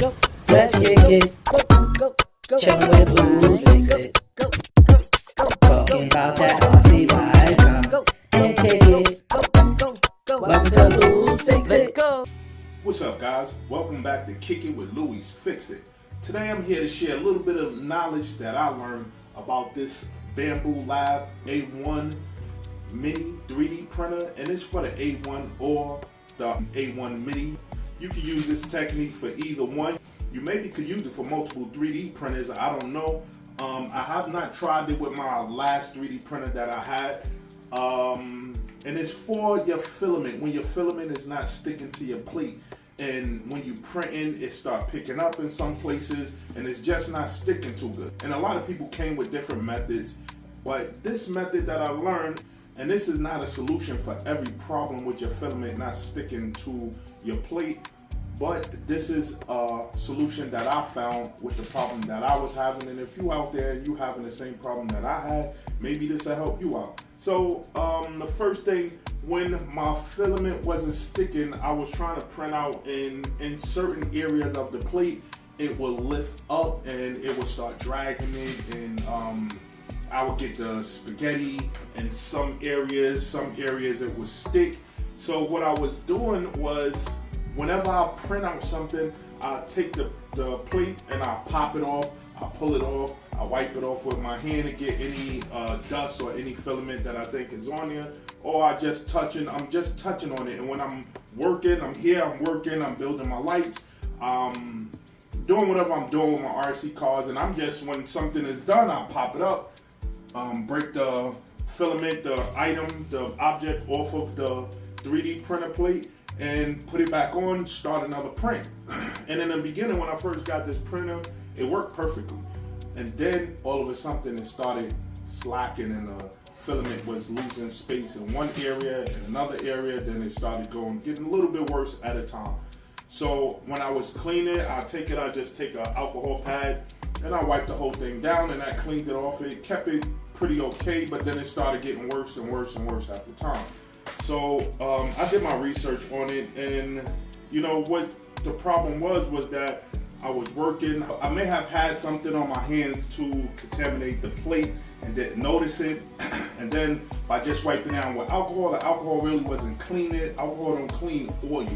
Let's kick it. Chillin' with Bambu, fix it. Talking about that RC life. Come and kick it. Welcome to Lou's Fix It. What's up, guys? Welcome back to Kick It with Lou's Fix It. Today I'm here to share a little bit of knowledge that I learned about this Bambu Lab A1 Mini 3D printer, and it's for the A1 or the A1 Mini. You can use this technique for either one. You maybe could use it for multiple 3D printers, I don't know. I have not tried it with my last 3D printer that I had. And it's for your filament, when your filament is not sticking to your plate. And when you print in, it start picking up in some places and it's just not sticking too good. And a lot of people came with different methods, but this method that I learned, and this is not a solution for every problem with your filament not sticking to your plate, but this is a solution that I found with the problem that I was having. And if you out there and you having the same problem that I had, maybe this will help you out. So the first thing, when my filament wasn't sticking, I was trying to print out in certain areas of the plate, it would lift up and it would start dragging it, and I would get the spaghetti in some areas it would stick. So what I was doing was, whenever I print out something, I take the plate and I pop it off, I pull it off, I wipe it off with my hand to get any dust or any filament that I think is on there, or I'm just touching on it. And when I'm working, I'm building my lights, doing whatever I'm doing with my RC cars, and when something is done, I'll pop it up, break the filament, the object off of the 3D printer plate, and put it back on, start another print. And in the beginning, when I first got this printer, it worked perfectly. And then all of a sudden it started slacking and the filament was losing space in one area and another area. Then it started getting a little bit worse at a time. So when I was cleaning, I just take an alcohol pad and I wiped the whole thing down, and I cleaned it off. It kept it pretty okay, but then it started getting worse and worse and worse at the time. So I did my research on it, and you know what the problem was that I was working. I may have had something on my hands to contaminate the plate and didn't notice it. And then by just wiping down with alcohol, the alcohol really wasn't cleaning. Alcohol don't clean oil.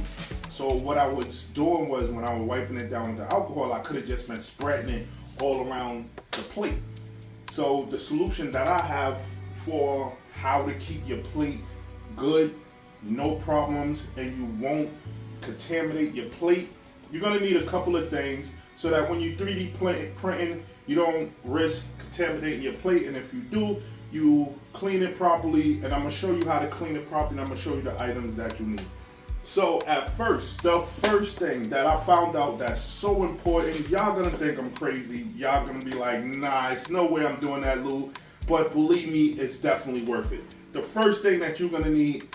So what I was doing was, when I was wiping it down with the alcohol, I could have just been spreading it all around the plate. So the solution that I have for how to keep your plate good, no problems, and you won't contaminate your plate, you're gonna need a couple of things so that when you 3D printing, you don't risk contaminating your plate. And if you do, you clean it properly, and I'm gonna show you how to clean it properly, and I'm gonna show you the items that you need. So at first, the first thing that I found out that's so important, y'all gonna think I'm crazy, y'all gonna be like, nah, it's no way I'm doing that, Lou, but believe me, it's definitely worth it. The first thing that you're gonna need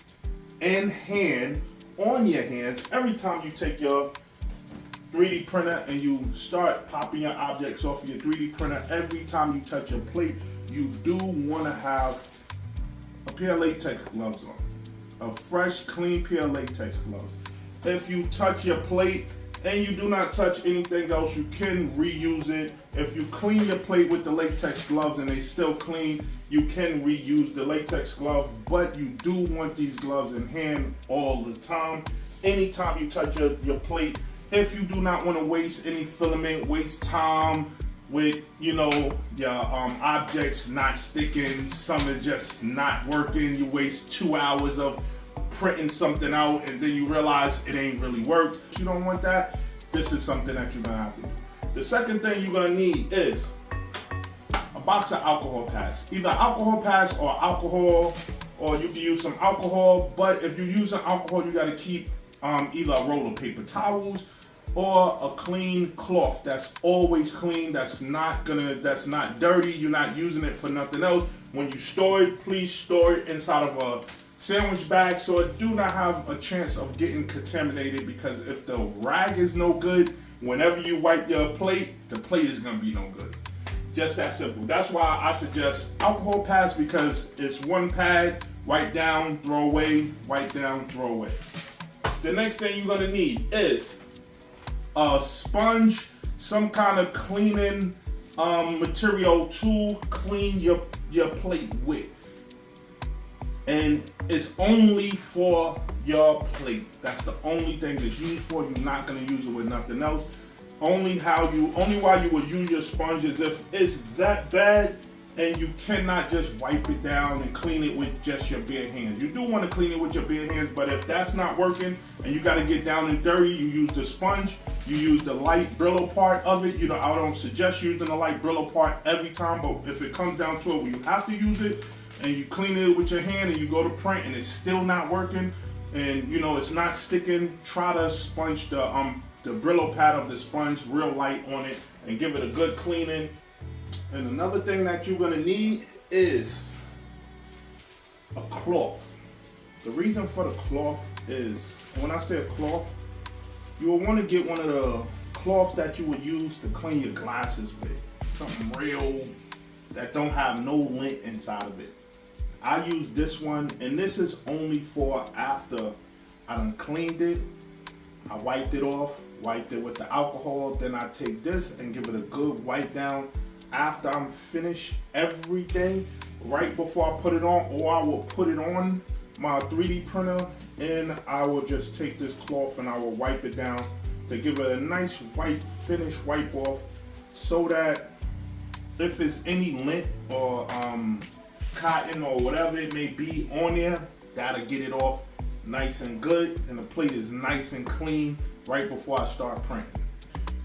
on your hands, every time you take your 3D printer and you start popping your objects off of your 3D printer, every time you touch your plate, you do want to have a pair of latex gloves on. A fresh, clean pair of latex gloves. If you touch your plate and you do not touch anything else, you can reuse it. If you clean your plate with the latex gloves and they still clean, you can reuse the latex glove, but you do want these gloves in hand all the time. Anytime you touch your plate, if you do not want to waste any filament, waste time with, your objects not sticking, some are just not working, you waste 2 hours of printing something out and then you realize it ain't really worked. You don't want that. This is something that you're gonna have to do. The second thing you're gonna need is a box of alcohol pads. Either alcohol pads or alcohol, or you can use some alcohol, but if you're using alcohol, you gotta keep either a roll of paper towels or a clean cloth that's always clean, that's not dirty, you're not using it for nothing else. When you store it, please store it inside of a sandwich bag so it do not have a chance of getting contaminated, because if the rag is no good, whenever you wipe your plate, the plate is gonna be no good. Just that simple. That's why I suggest alcohol pads, because it's one pad, wipe down, throw away, wipe down, throw away. The next thing you're gonna need is a sponge, some kind of cleaning material to clean your plate with. And it's only for your plate. That's the only thing it's used for. You're not gonna use it with nothing else. Only why you would use your sponge is if it's that bad and you cannot just wipe it down and clean it with just your bare hands. You do want to clean it with your bare hands, but if that's not working and you got to get down and dirty, you use the sponge, you use the light Brillo part of it. You know, I don't suggest using the light Brillo part every time, but if it comes down to it where you have to use it and you clean it with your hand and you go to print and it's still not working and you know it's not sticking, try to sponge the Brillo pad of the sponge real light on it and give it a good cleaning. And another thing that you're gonna need is a cloth. The reason for the cloth is, when I say a cloth, you will want to get one of the cloths that you would use to clean your glasses with. Something real that don't have no lint inside of it. I use this one, and this is only for after I done cleaned it. I wiped it off, wiped it with the alcohol, then I take this and give it a good wipe down after I'm finished everything, right before I put it on, or I will put it on my 3D printer and I will just take this cloth and I will wipe it down to give it a nice white finish wipe off, so that if there's any lint or cotton or whatever it may be on there, that'll get it off nice and good, and the plate is nice and clean right before I start printing.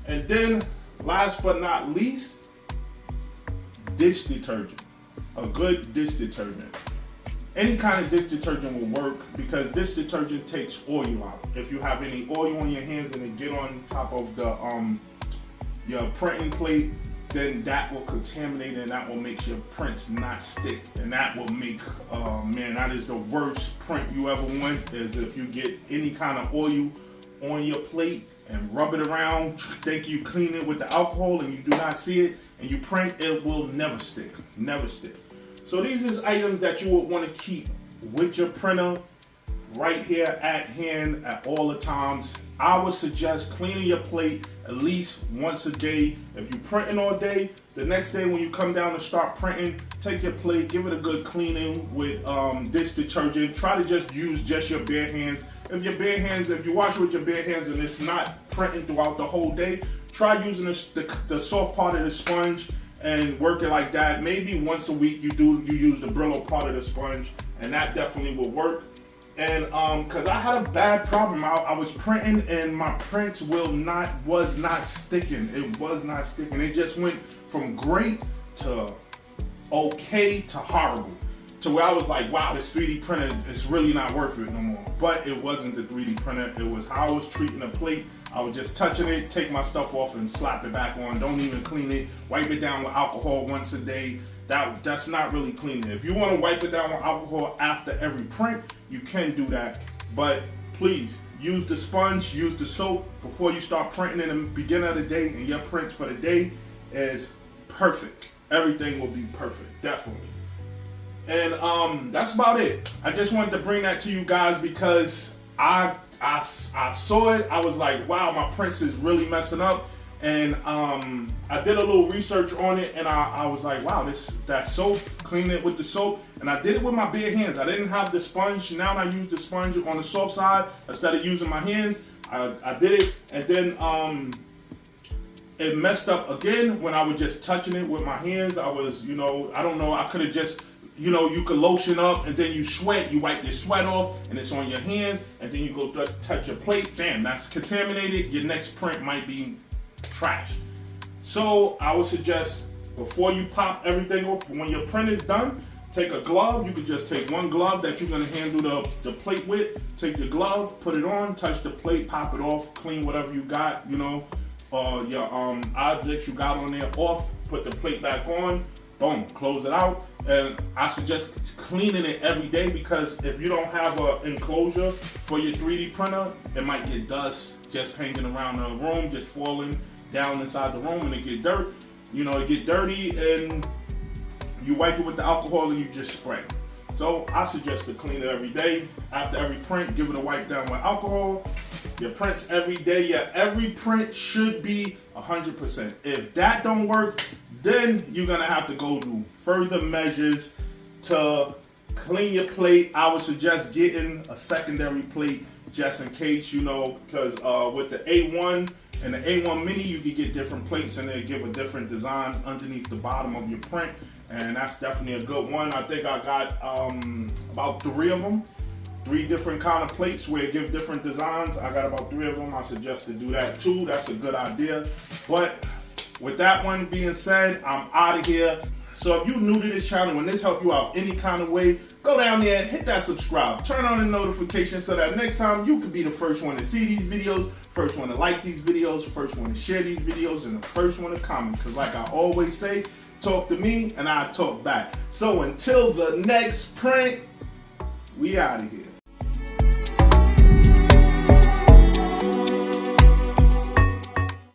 And then last but not least, dish detergent. A good dish detergent. Any kind of dish detergent will work because dish detergent takes oil out. If you have any oil on your hands and it get on top of the your printing plate, then that will contaminate and that will make your prints not stick, and that will make man, that is the worst print you ever want, is if you get any kind of oil on your plate and rub it around, think you clean it with the alcohol and you do not see it and you print, it will never stick, never stick. So these is items that you would want to keep with your printer right here at hand at all the times. I would suggest cleaning your plate at least once a day. If you're printing all day, the next day when you come down to start printing, take your plate, give it a good cleaning with dish detergent. Try to just use just your bare hands. If you wash it with your bare hands and it's not printing throughout the whole day, try using the soft part of the sponge and work it like that. Maybe once a week you use the Brillo part of the sponge, and that definitely will work. And because I had a bad problem, I was printing and my prints was not sticking. It was not sticking. It just went from great to okay to horrible, to where I was like, wow, this 3D printer is really not worth it no more. But it wasn't the 3D printer. It was how I was treating the plate. I was just touching it, take my stuff off and slap it back on. Don't even clean it. Wipe it down with alcohol once a day. That's not really cleaning. If you want to wipe it down with alcohol after every print, you can do that. But please, use the sponge, use the soap before you start printing in the beginning of the day, and your prints for the day is perfect. Everything will be perfect, definitely. And that's about it. I just wanted to bring that to you guys because I saw it. I was like, wow, my prints is really messing up. And I did a little research on it, and I was like, wow, that soap, clean it with the soap. And I did it with my bare hands. I didn't have the sponge. Now I use the sponge on the soft side instead of using my hands. I did it, and then it messed up again when I was just touching it with my hands. I was, I don't know, I could have just, you could lotion up and then you sweat, you wipe your sweat off and it's on your hands, and then you go touch your plate, bam, that's contaminated. Your next print might be trash. So I would suggest before you pop everything off, when your print is done, take a glove. You could just take one glove that you're gonna handle the plate with. Take your glove, put it on, touch the plate, pop it off, clean whatever you got, your objects you got on there off, put the plate back on, boom, close it out. And I suggest cleaning it every day, because if you don't have an enclosure for your 3D printer, it might get dust just hanging around the room, just falling down inside the room, and it get dirt. It get dirty, and you wipe it with the alcohol and you just spray. So I suggest to clean it every day. After every print, give it a wipe down with alcohol, your prints every day. Yeah, every print should be 100%. If that don't work, then you're gonna have to go do further measures to clean your plate. I would suggest getting a secondary plate just in case, you know, because with the A1 and the A1 Mini, you can get different plates and they give a different design underneath the bottom of your print, and that's definitely a good one. I think I got about 3 of them. 3 different kind of plates where it give different designs. I got about 3 of them. I suggest to do that too. That's a good idea. But with that one being said, I'm out of here. So if you're new to this channel and this helped you out any kind of way, go down there, hit that subscribe, turn on the notifications so that next time you could be the first one to see these videos, first one to like these videos, first one to share these videos, and the first one to comment. Because like I always say, talk to me and I talk back. So until the next print, we out of here.